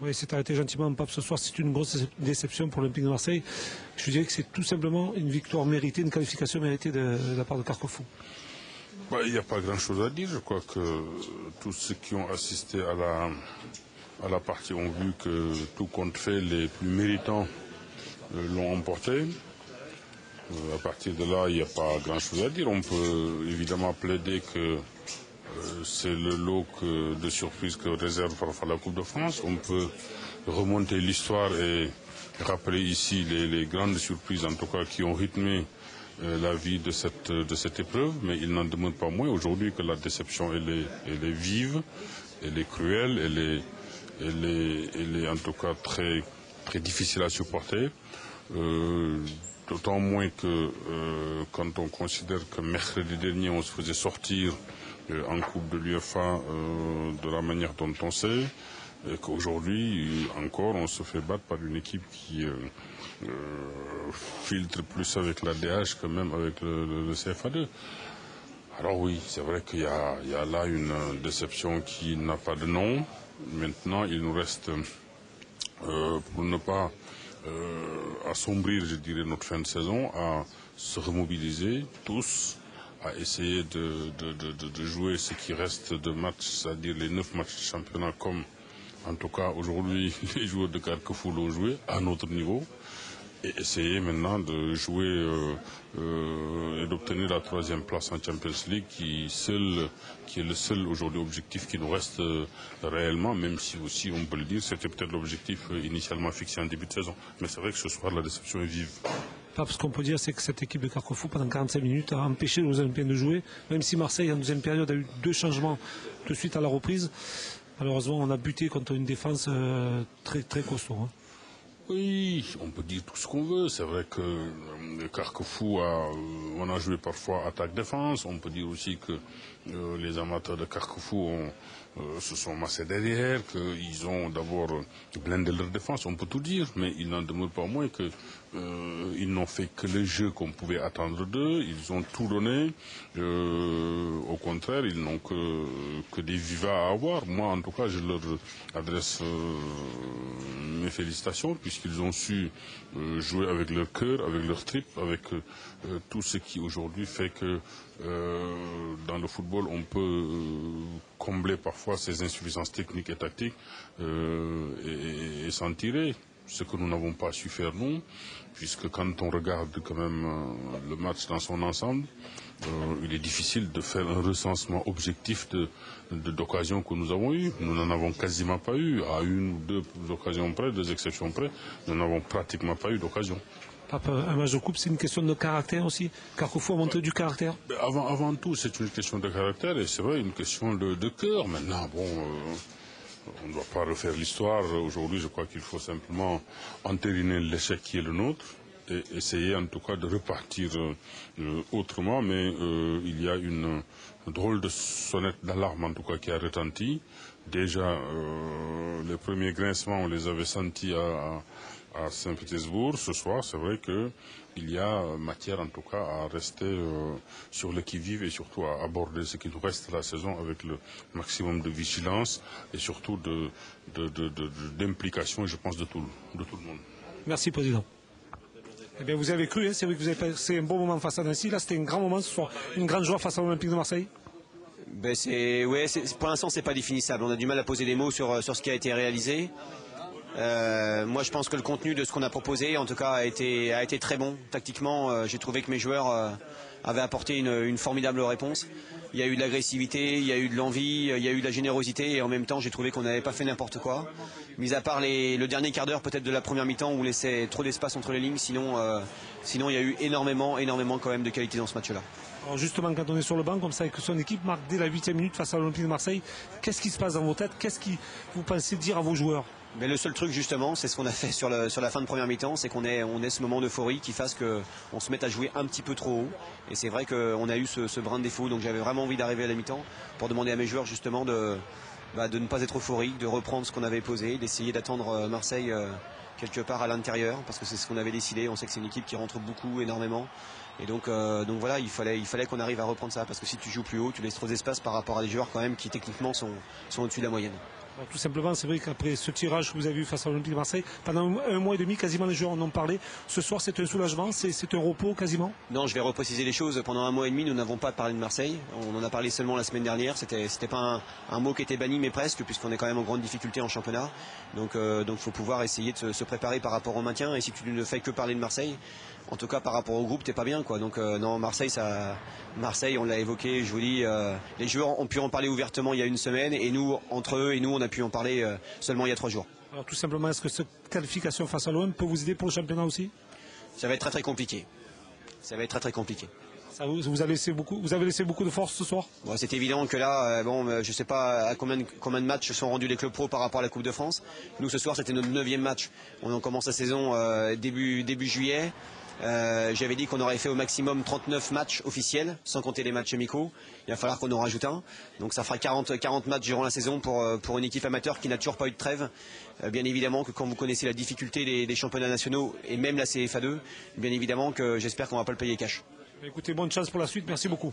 Oui, c'est arrêté gentiment, Pape, ce soir. C'est une grosse déception pour l'Olympique de Marseille. Je dirais que c'est tout simplement une victoire méritée, une qualification méritée de la part de Carquefou. Il n'y a pas grand-chose à dire. Je crois que tous ceux qui ont assisté à la partie ont vu que tout compte fait, les plus méritants l'ont emporté. À partir de là, il n'y a pas grand-chose à dire. On peut évidemment plaider que c'est le lot de surprises que réserve parfois la Coupe de France. On peut remonter l'histoire et rappeler ici les grandes surprises, en tout cas, qui ont rythmé la vie de cette épreuve. Mais il n'en demeure pas moins aujourd'hui que la déception, elle est vive, elle est cruelle, elle est en tout cas très, très difficile à supporter. D'autant moins que quand on considère que mercredi dernier on se faisait sortir en Coupe de l'UEFA de la manière dont on sait, et qu'aujourd'hui encore on se fait battre par une équipe qui filtre plus avec l'ADH que même avec le CFA2. Alors oui, c'est vrai qu'il y a là une déception qui n'a pas de nom. Maintenant, il nous reste, pour ne pas assombrir, je dirais, notre fin de saison, à se remobiliser tous, à essayer de jouer ce qui reste de matchs, c'est-à-dire les 9 matchs de championnat, comme en tout cas aujourd'hui les joueurs de Carquefou l'ont joué à notre niveau, et essayer maintenant de jouer et d'obtenir la 3e place en Champions League, qui est le seul aujourd'hui objectif qui nous reste réellement, même si aussi on peut le dire, c'était peut-être l'objectif initialement fixé en début de saison. Mais c'est vrai que ce soir la déception est vive. Ce qu'on peut dire, c'est que cette équipe de Carquefou, pendant 45 minutes, a empêché les Olympiens de jouer, même si Marseille, en deuxième période, a eu 2 changements de suite à la reprise. Malheureusement, on a buté contre une défense très, très costaud. Oui, on peut dire tout ce qu'on veut. C'est vrai que Carquefou on a joué parfois attaque-défense. On peut dire aussi que les amateurs de Carquefou se sont massés derrière, qu'ils ont d'abord blindé leur défense. On peut tout dire, mais il n'en demeure pas moins que ils n'ont fait que le jeu qu'on pouvait attendre d'eux. Ils ont tout donné. Au contraire, ils n'ont que des vivas à avoir. Moi, en tout cas, je leur adresse mes félicitations, puisqu'ils ont su jouer avec leur cœur, avec leur trip, avec tout ce qui aujourd'hui fait que dans le football on peut combler parfois ses insuffisances techniques et tactiques et s'en tirer. Ce que nous n'avons pas su faire nous, puisque quand on regarde quand même le match dans son ensemble, il est difficile de faire un recensement objectif d'occasions que nous avons eues. Nous n'en avons quasiment pas eu. À 1 ou 2 occasions près, 2 exceptions près, nous n'avons pratiquement pas eu d'occasion. Un match de coupe, c'est une question de caractère aussi. Carquefou a montré du caractère. Avant tout, c'est une question de caractère, et c'est vrai, une question de cœur. Maintenant, on ne doit pas refaire l'histoire. Aujourd'hui, je crois qu'il faut simplement entériner l'échec qui est le nôtre et essayer en tout cas de repartir autrement. Mais il y a une drôle de sonnette d'alarme en tout cas qui a retenti. Déjà, les premiers grincements, on les avait sentis à Saint-Pétersbourg. Ce soir, c'est vrai qu'il y a matière en tout cas à rester sur le qui-vive et surtout à aborder ce qui nous reste de la saison avec le maximum de vigilance et surtout d'implication, je pense, de tout le monde. Merci, Président. Eh bien, vous avez cru, c'est vrai que vous avez passé un bon moment face à Nancy. Là, c'était un grand moment ce soir, une grande joie face à l'Olympique de Marseille. Pour l'instant, c'est pas définissable. On a du mal à poser des mots sur ce qui a été réalisé. Moi, je pense que le contenu de ce qu'on a proposé, en tout cas, a été très bon. Tactiquement, j'ai trouvé que mes joueurs avaient apporté une formidable réponse. Il y a eu de l'agressivité, il y a eu de l'envie, il y a eu de la générosité, et en même temps, j'ai trouvé qu'on n'avait pas fait n'importe quoi. Mis à part le dernier quart d'heure peut-être de la première mi-temps où on laissait trop d'espace entre les lignes, sinon il y a eu énormément quand même de qualité dans ce match-là. Alors justement, quand on est sur le banc comme ça et que son équipe marque dès la 8e minute face à l'Olympique de Marseille, qu'est-ce qui se passe dans vos têtes? Qu'est-ce que vous pensez dire à vos joueurs? Mais le seul truc justement, c'est ce qu'on a fait sur la fin de première mi-temps, c'est qu'on ait ce moment d'euphorie qui fasse qu'on se mette à jouer un petit peu trop haut. Et c'est vrai qu'on a eu ce brin de défaut, donc j'avais vraiment envie d'arriver à la mi-temps pour demander à mes joueurs justement de ne pas être euphorique, de reprendre ce qu'on avait posé, d'essayer d'attendre Marseille quelque part à l'intérieur, parce que c'est ce qu'on avait décidé. On sait que c'est une équipe qui rentre beaucoup, énormément. Et donc voilà, il fallait qu'on arrive à reprendre ça, parce que si tu joues plus haut, tu laisses trop d'espace par rapport à des joueurs quand même qui techniquement sont au-dessus de la moyenne. Alors, tout simplement, c'est vrai qu'après ce tirage que vous avez vu face à l'Olympique de Marseille, pendant un mois et demi, quasiment les joueurs en ont parlé. Ce soir, c'est un soulagement, c'est un repos quasiment? Non, je vais repréciser les choses. Pendant un mois et demi, nous n'avons pas parlé de Marseille. On en a parlé seulement la semaine dernière. C'était pas un mot qui était banni, mais presque, puisqu'on est quand même en grande difficulté en championnat. Donc, faut pouvoir essayer de se préparer par rapport au maintien. Et si tu ne fais que parler de Marseille, en tout cas par rapport au groupe, t'es pas bien, quoi. Donc non, Marseille, on l'a évoqué. Je vous dis, les joueurs ont pu en parler ouvertement il y a une semaine, et nous, entre eux et nous, on a pu en parler seulement il y a 3 jours. Alors tout simplement, est-ce que cette qualification face à l'OM peut vous aider pour le championnat aussi? Ça va être très très compliqué. Ça va être très très compliqué. Vous avez laissé beaucoup de force ce soir? Bon, c'est évident que là, je ne sais pas à combien de matchs sont rendus les clubs pro par rapport à la Coupe de France. Nous, ce soir, c'était notre 9e match. On commence la saison début juillet. J'avais dit qu'on aurait fait au maximum 39 matchs officiels, sans compter les matchs amicaux. Il va falloir qu'on en rajoute un. Donc ça fera 40 matchs durant la saison pour une équipe amateur qui n'a toujours pas eu de trêve. Bien évidemment que quand vous connaissez la difficulté des championnats nationaux et même la CFA2, bien évidemment que j'espère qu'on ne va pas le payer cash. Écoutez, bonne chance pour la suite. Merci beaucoup.